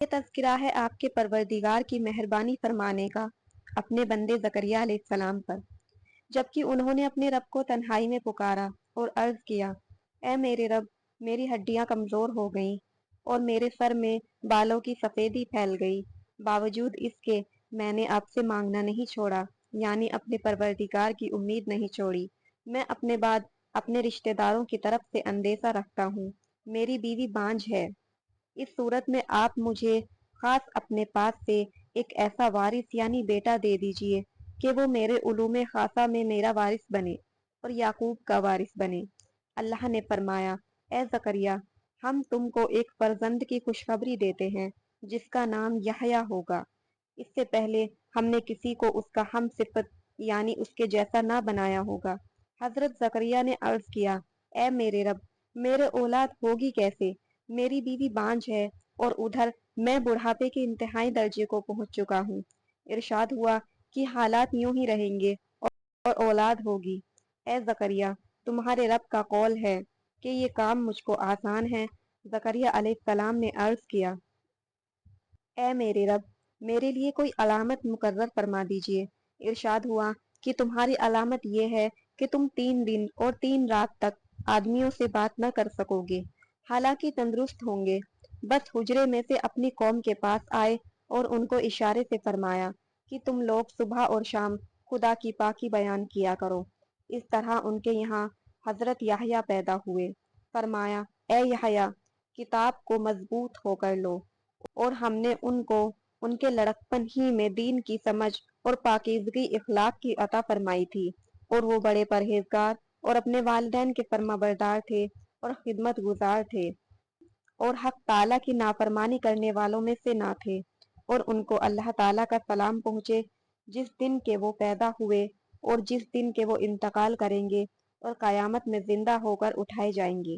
یہ تذکرہ ہے آپ کے پروردگار کی مہربانی فرمانے کا اپنے بندے زکریہ علیہ السلام پر، جبکہ انہوں نے اپنے رب کو تنہائی میں پکارا اور عرض کیا، اے میرے رب، میری ہڈیاں کمزور ہو گئیں اور میرے سر میں بالوں کی سفیدی پھیل گئی، باوجود اس کے میں نے آپ سے مانگنا نہیں چھوڑا، یعنی اپنے پروردگار کی امید نہیں چھوڑی۔ میں اپنے بعد اپنے رشتہ داروں کی طرف سے اندیشہ رکھتا ہوں، میری بیوی بانجھ ہے۔ اس صورت میں آپ مجھے خاص اپنے پاس سے ایک ایسا وارث یعنی بیٹا دے دیجئے کہ وہ میرے علوم خاصہ میں میرا وارث بنے اور یعقوب کا وارث بنے۔ اللہ نے فرمایا، اے زکریا، ہم تم کو ایک فرزند کی خوشخبری دیتے ہیں جس کا نام یحییٰ ہوگا۔ اس سے پہلے ہم نے کسی کو اس کا ہم صفت یعنی اس کے جیسا نہ بنایا ہوگا۔ حضرت زکریا نے عرض کیا، اے میرے رب، میرے اولاد ہوگی کیسے؟ میری بیوی بانجھ ہے اور ادھر میں بڑھاپے کے انتہائی درجے کو پہنچ چکا ہوں۔ ارشاد ہوا کہ حالات یوں ہی رہیں گے اور اولاد ہوگی۔ اے زکریا، تمہارے رب کا قول ہے کہ یہ کام مجھ کو آسان ہے۔ زکریا علیہ السلام نے عرض کیا، اے میرے رب، میرے لیے کوئی علامت مقرر فرما دیجئے۔ ارشاد ہوا کہ تمہاری علامت یہ ہے کہ تم 3 دن اور 3 رات تک آدمیوں سے بات نہ کر سکو گے، حالانکہ تندرست ہوں گے۔ بس حجرے میں سے اپنی قوم کے پاس آئے اور ان کو اشارے سے فرمایا کہ تم لوگ صبح اور شام خدا کی پاکی بیان کیا کرو۔ اس طرح ان کے یہاں حضرت یحییٰ پیدا ہوئے۔ فرمایا، اے یحییٰ، کتاب کو مضبوط ہو کر لو، اور ہم نے ان کو ان کے لڑکپن ہی میں دین کی سمجھ اور پاکیزگی اخلاق کی عطا فرمائی تھی، اور وہ بڑے پرہیزگار اور اپنے والدین کے فرما بردار تھے اور خدمت گزار تھے، اور حق تعالیٰ کی نافرمانی کرنے والوں میں سے نہ تھے۔ اور ان کو اللہ تعالیٰ کا سلام پہنچے جس دن کے وہ پیدا ہوئے اور جس دن کے وہ انتقال کریں گے اور قیامت میں زندہ ہو کر اٹھائے جائیں گے۔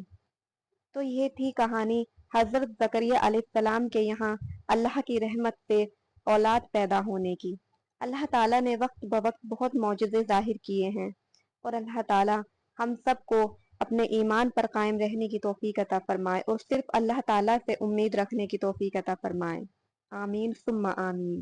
تو یہ تھی کہانی حضرت زکریا علیہ السلام کے یہاں اللہ کی رحمت سے اولاد پیدا ہونے کی۔ اللہ تعالیٰ نے وقت بوقت بہت معجزے ظاہر کیے ہیں، اور اللہ تعالیٰ ہم سب کو اپنے ایمان پر قائم رہنے کی توفیق عطا فرمائے اور صرف اللہ تعالیٰ سے امید رکھنے کی توفیق عطا فرمائے۔ آمین ثم آمین۔